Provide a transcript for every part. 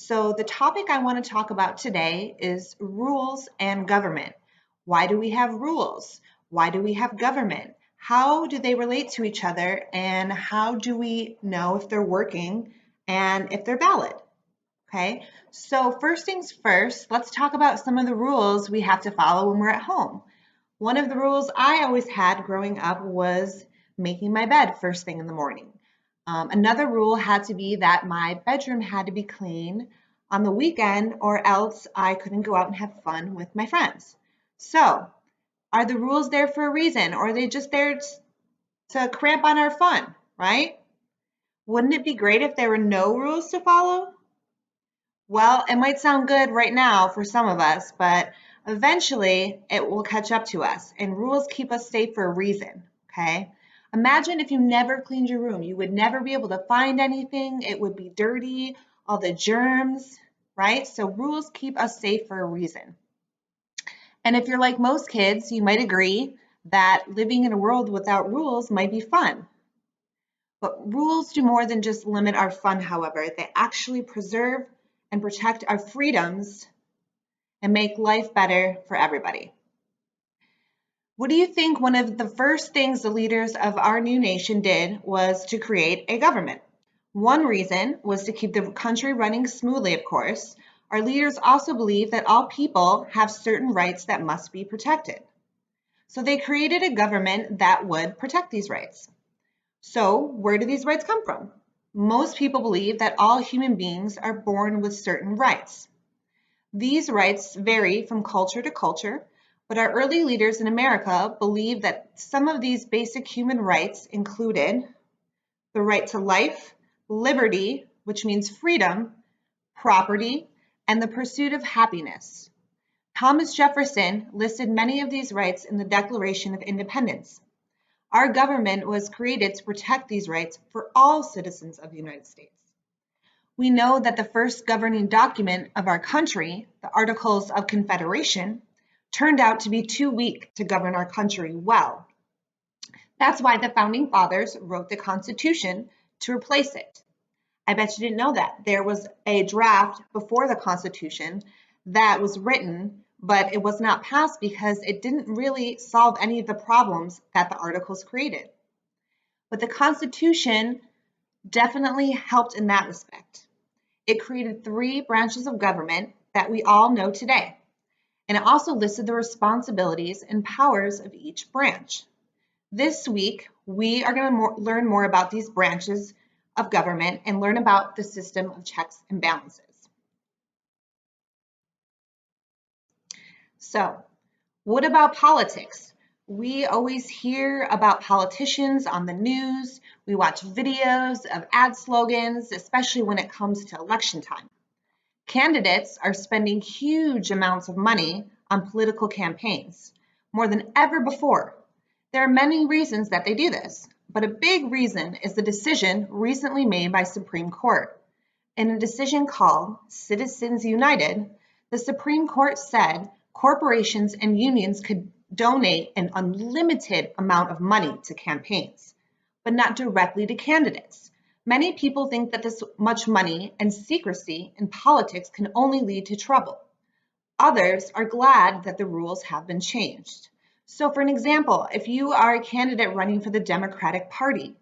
So, the topic I want to talk about today is rules and government. Why do we have rules? Why do we have government? How do they relate to each other? And how do we know if they're working and if they're valid? Okay, so first things first, let's talk about some of the rules we have to follow when we're at home. One of the rules I always had growing up was making my bed first thing in the morning. Another rule had to be that my bedroom had to be clean on the weekend, or else I couldn't go out and have fun with my friends. So, are the rules there for a reason, or are they just there to cramp on our fun, right? Wouldn't it be great if there were no rules to follow? Well, it might sound good right now for some of us, but eventually it will catch up to us, and rules keep us safe for a reason, okay? Imagine if you never cleaned your room. You would never be able to find anything. It would be dirty, all the germs, right? So rules keep us safe for a reason. And if you're like most kids, you might agree that living in a world without rules might be fun. But rules do more than just limit our fun, however. They actually preserve and protect our freedoms and make life better for everybody. What do you think one of the first things the leaders of our new nation did was to create a government? One reason was to keep the country running smoothly, of course. Our leaders also believe that all people have certain rights that must be protected. So they created a government that would protect these rights. So, where do these rights come from? Most people believe that all human beings are born with certain rights. These rights vary from culture to culture, but our early leaders in America believed that some of these basic human rights included the right to life, liberty, which means freedom, property, and the pursuit of happiness. Thomas Jefferson listed many of these rights in the Declaration of Independence. Our government was created to protect these rights for all citizens of the United States. We know that the first governing document of our country, the Articles of Confederation, turned out to be too weak to govern our country well. That's why the Founding Fathers wrote the Constitution to replace it. I bet you didn't know that. There was a draft before the Constitution that was written, but it was not passed because it didn't really solve any of the problems that the Articles created. But the Constitution definitely helped in that respect. It created 3 branches of government that we all know today, and it also listed the responsibilities and powers of each branch. This week, we are going to learn more about these branches of government and learn about the system of checks and balances. So, what about politics? We always hear about politicians on the news. We watch videos of ad slogans, especially when it comes to election time. Candidates are spending huge amounts of money on political campaigns, more than ever before. There are many reasons that they do this, but a big reason is the decision recently made by Supreme Court. In a decision called Citizens United, the Supreme Court said corporations and unions could donate an unlimited amount of money to campaigns, but not directly to candidates. Many people think that this much money and secrecy in politics can only lead to trouble. Others are glad that the rules have been changed. So, for an example, if you are a candidate running for the Democratic Party,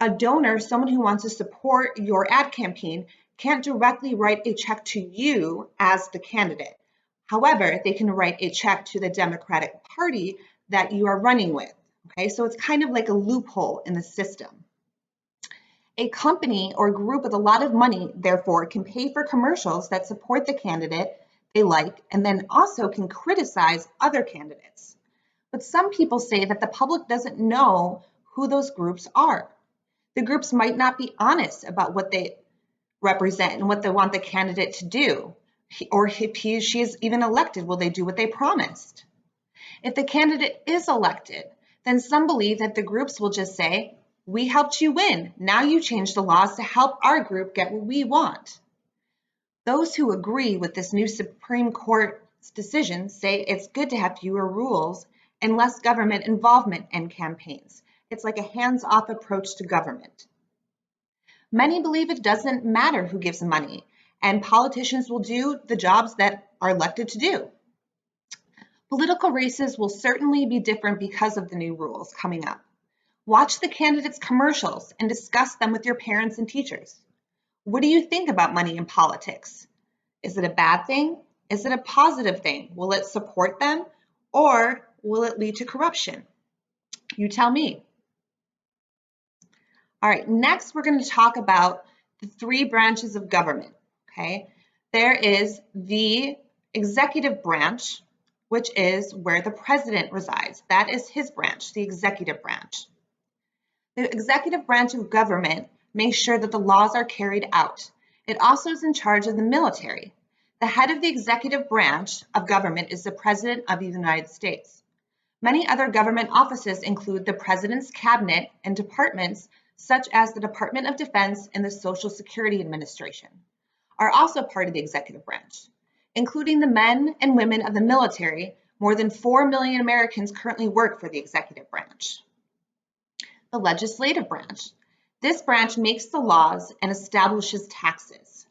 a donor, someone who wants to support your ad campaign, can't directly write a check to you as the candidate. However, they can write a check to the Democratic Party that you are running with. Okay, so it's kind of like a loophole in the system. A company or group with a lot of money, therefore, can pay for commercials that support the candidate they like and then also can criticize other candidates. But some people say that the public doesn't know who those groups are. The groups might not be honest about what they represent and what they want the candidate to do. Or if he or she is even elected, will they do what they promised? If the candidate is elected, then some believe that the groups will just say, "We helped you win. Now you change the laws to help our group get what we want." Those who agree with this new Supreme Court's decision say it's good to have fewer rules and less government involvement in campaigns. It's like a hands-off approach to government. Many believe it doesn't matter who gives money, and politicians will do the jobs that are elected to do. Political races will certainly be different because of the new rules coming up. Watch the candidates' commercials and discuss them with your parents and teachers. What do you think about money in politics? Is it a bad thing? Is it a positive thing? Will it support them or will it lead to corruption? You tell me. All right, next we're going to talk about the three branches of government, okay? There is the executive branch, which is where the president resides. That is his branch, the executive branch. The executive branch of government makes sure that the laws are carried out. It also is in charge of the military. The head of the executive branch of government is the President of the United States. Many other government offices include the President's cabinet and departments such as the Department of Defense and the Social Security Administration are also part of the executive branch. Including the men and women of the military, more than 4 million Americans currently work for the executive branch. The legislative branch. This branch makes the laws and establishes taxes.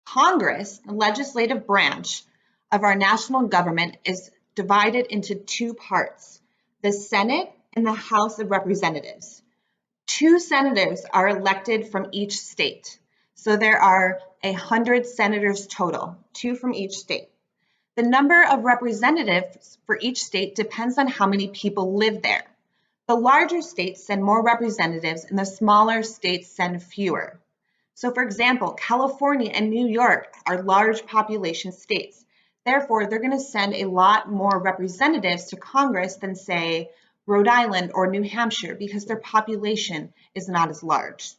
Congress, the legislative branch of our national government, is divided into two parts, the Senate and the House of Representatives. 2 senators are elected from each state. So there are 100 senators total, 2 from each state. The number of representatives for each state depends on how many people live there. The larger states send more representatives and the smaller states send fewer. So for example, California and New York are large population states. Therefore, they're going to send a lot more representatives to Congress than, say, Rhode Island or New Hampshire because their population is not as large.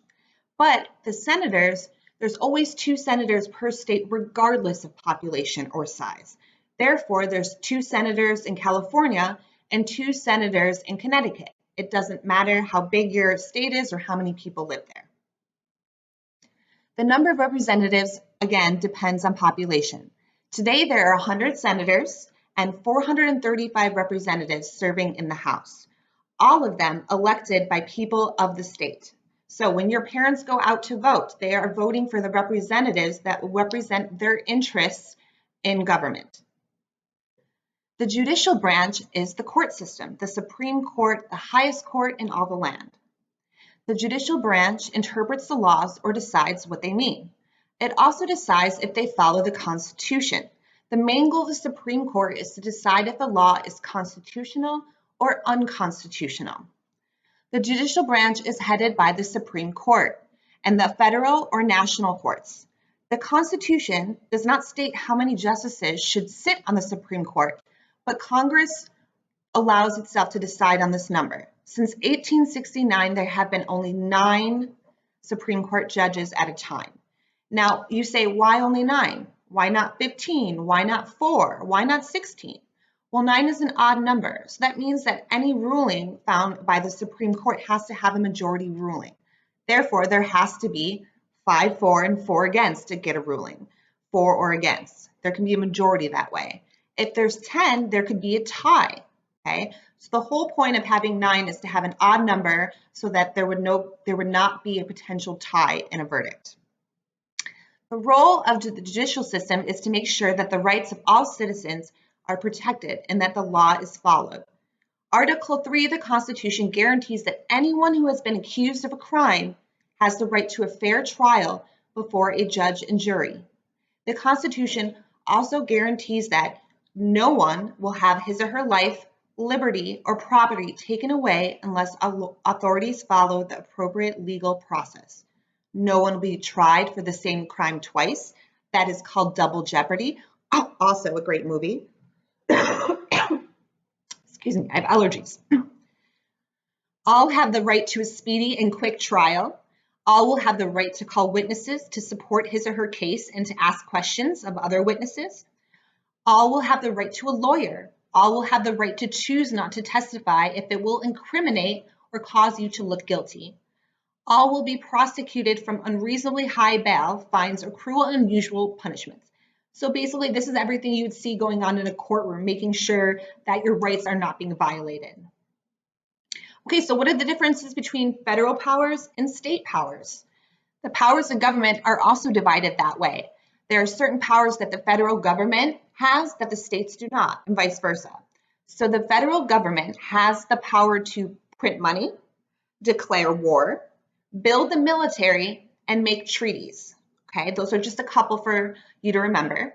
But the senators, there's always 2 senators per state regardless of population or size. Therefore, there's 2 senators in California and 2 senators in Connecticut. It doesn't matter how big your state is or how many people live there. The number of representatives, again, depends on population. Today, there are 100 senators and 435 representatives serving in the House, all of them elected by people of the state. So when your parents go out to vote, they are voting for the representatives that will represent their interests in government. The judicial branch is the court system, the Supreme Court, the highest court in all the land. The judicial branch interprets the laws or decides what they mean. It also decides if they follow the Constitution. The main goal of the Supreme Court is to decide if the law is constitutional or unconstitutional. The judicial branch is headed by the Supreme Court and the federal or national courts. The Constitution does not state how many justices should sit on the Supreme Court, but Congress allows itself to decide on this number. Since 1869, there have been only 9 Supreme Court judges at a time. Now, you say, why only 9? Why not 15? Why not 4? Why not 16? Well, 9 is an odd number, so that means that any ruling found by the Supreme Court has to have a majority ruling. Therefore, there has to be 5 for and 4 against to get a ruling, for or against. There can be a majority that way. If there's 10, there could be a tie, okay? So the whole point of having 9 is to have an odd number so that there would not be a potential tie in a verdict. The role of the judicial system is to make sure that the rights of all citizens are protected and that the law is followed. Article 3 of the Constitution guarantees that anyone who has been accused of a crime has the right to a fair trial before a judge and jury. The Constitution also guarantees that no one will have his or her life, liberty, or property taken away unless authorities follow the appropriate legal process. No one will be tried for the same crime twice. That is called double jeopardy. Oh, also a great movie. Excuse me, I have allergies. All have the right to a speedy and quick trial. All will have the right to call witnesses to support his or her case and to ask questions of other witnesses. All will have the right to a lawyer. All will have the right to choose not to testify if it will incriminate or cause you to look guilty. All will be prosecuted from unreasonably high bail, fines, or cruel and unusual punishments. So basically, this is everything you would see going on in a courtroom, making sure that your rights are not being violated. Okay, so what are the differences between federal powers and state powers? The powers of government are also divided that way. There are certain powers that the federal government has that the states do not, and vice versa. So the federal government has the power to print money, declare war, build the military, and make treaties. Okay, those are just a couple for you to remember.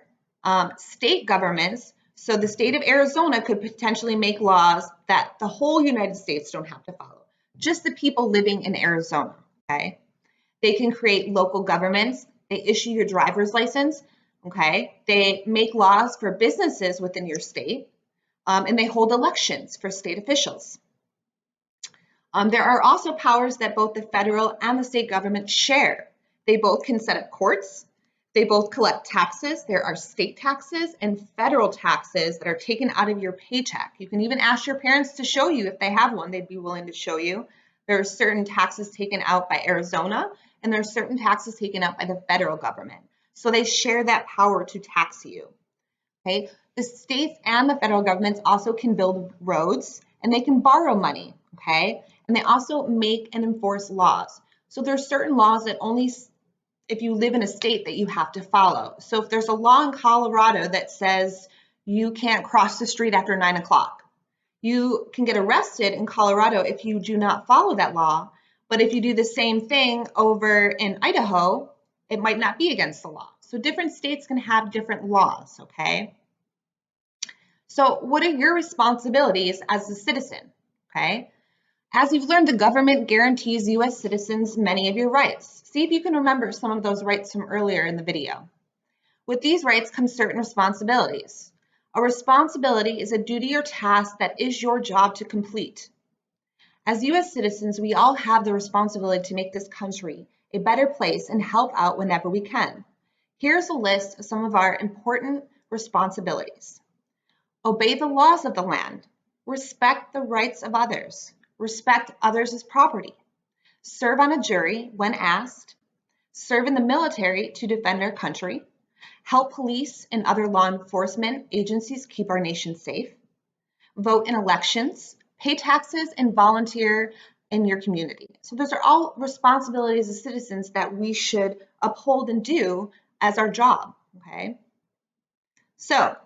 State governments, so the state of Arizona could potentially make laws that the whole United States don't have to follow, just the people living in Arizona. Okay, they can create local governments, they issue your driver's license. Okay, they make laws for businesses within your state, and they hold elections for state officials. There are also powers that both the federal and the state government share. They both can set up courts. They both collect taxes. There are state taxes and federal taxes that are taken out of your paycheck. You can even ask your parents to show you if they have one. They'd be willing to show you. There are certain taxes taken out by Arizona, and there are certain taxes taken out by the federal government. So they share that power to tax you. Okay? The states and the federal governments also can build roads, and they can borrow money. Okay? And they also make and enforce laws. So there's certain laws that only if you live in a state that you have to follow. So if there's a law in Colorado that says you can't cross the street after 9 o'clock, you can get arrested in Colorado if you do not follow that law. But if you do the same thing over in Idaho, it might not be against the law. So different states can have different laws, okay? So what are your responsibilities as a citizen, okay? As you've learned, the government guarantees U.S. citizens many of your rights. See if you can remember some of those rights from earlier in the video. With these rights come certain responsibilities. A responsibility is a duty or task that is your job to complete. As U.S. citizens, we all have the responsibility to make this country a better place and help out whenever we can. Here's a list of some of our important responsibilities. Obey the laws of the land. Respect the rights of others. Respect others' property. Serve on a jury when asked. Serve in the military to defend our country. Help police and other law enforcement agencies keep our nation safe. Vote in elections. Pay taxes and volunteer in your community. So those are all responsibilities as citizens that we should uphold and do as our job, okay? So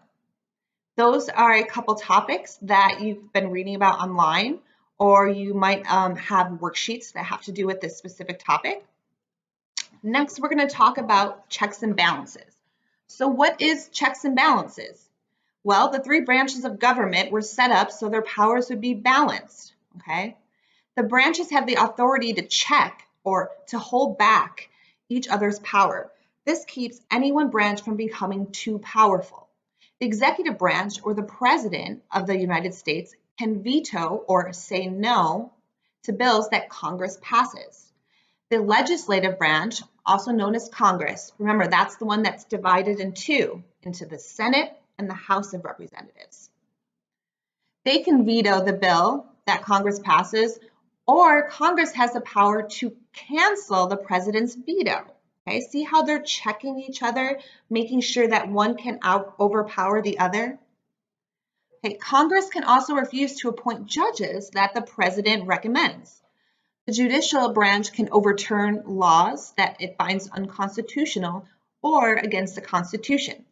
those are a couple topics that you've been reading about online, or you might have worksheets that have to do with this specific topic. Next, we're going to talk about checks and balances. So what is checks and balances? Well, the three branches of government were set up so their powers would be balanced, okay? The branches have the authority to check or to hold back each other's power. This keeps any one branch from becoming too powerful. The executive branch, or the president of the United States, can veto or say no to bills that Congress passes. The legislative branch, also known as Congress, remember that's the one that's divided in two, into the Senate and the House of Representatives. They can veto the bill that Congress passes, or Congress has the power to cancel the president's veto. Okay, see how they're checking each other, making sure that one can overpower the other? Okay, Congress can also refuse to appoint judges that the president recommends. The judicial branch can overturn laws that it finds unconstitutional or against the Constitution.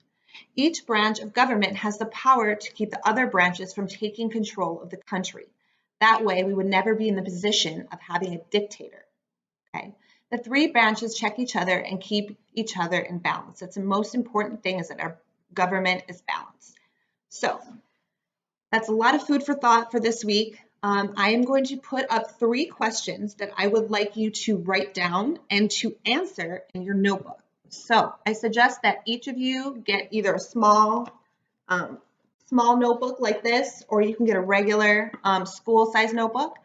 Each branch of government has the power to keep the other branches from taking control of the country. That way, we would never be in the position of having a dictator. Okay? The three branches check each other and keep each other in balance. That's the most important thing, is that our government is balanced. So that's a lot of food for thought for this week. I am going to put up 3 questions that I would like you to write down and to answer in your notebook. So I suggest that each of you get either a small notebook like this, or you can get a regular school-size notebook.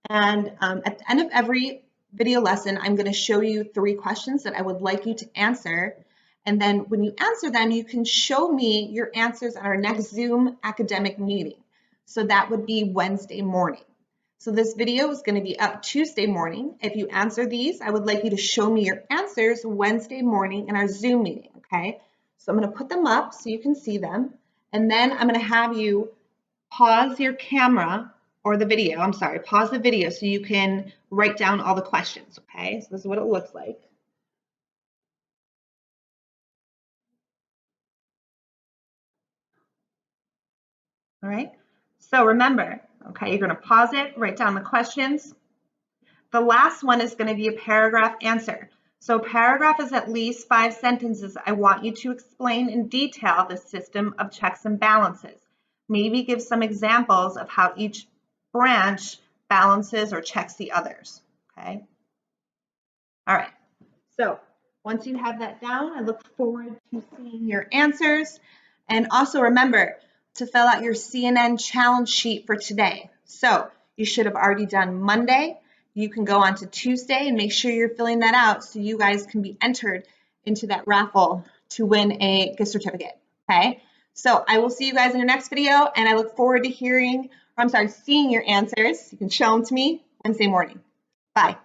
And at the end of every video lesson, I'm going to show you 3 questions that I would like you to answer. And then when you answer them, you can show me your answers at our next Zoom academic meeting. So that would be Wednesday morning. So this video is going to be up Tuesday morning. If you answer these, I would like you to show me your answers Wednesday morning in our Zoom meeting, okay? So I'm going to put them up so you can see them. And then I'm going to have you pause your camera or the video. I'm sorry, pause the video so you can write down all the questions, okay? So this is what it looks like. All right. So remember, okay, you're going to pause it, write down the questions. The last one is going to be a paragraph answer. So a paragraph is at least 5 sentences. I want you to explain in detail the system of checks and balances. Maybe give some examples of how each branch balances or checks the others. Okay. All right. So once you have that down, I look forward to seeing your answers. And also remember to fill out your CNN challenge sheet for today. So you should have already done Monday. You can go on to Tuesday and make sure you're filling that out so you guys can be entered into that raffle to win a gift certificate. Okay. So I will see you guys in the next video, and I look forward to seeing your answers. You can show them to me Wednesday morning. Bye.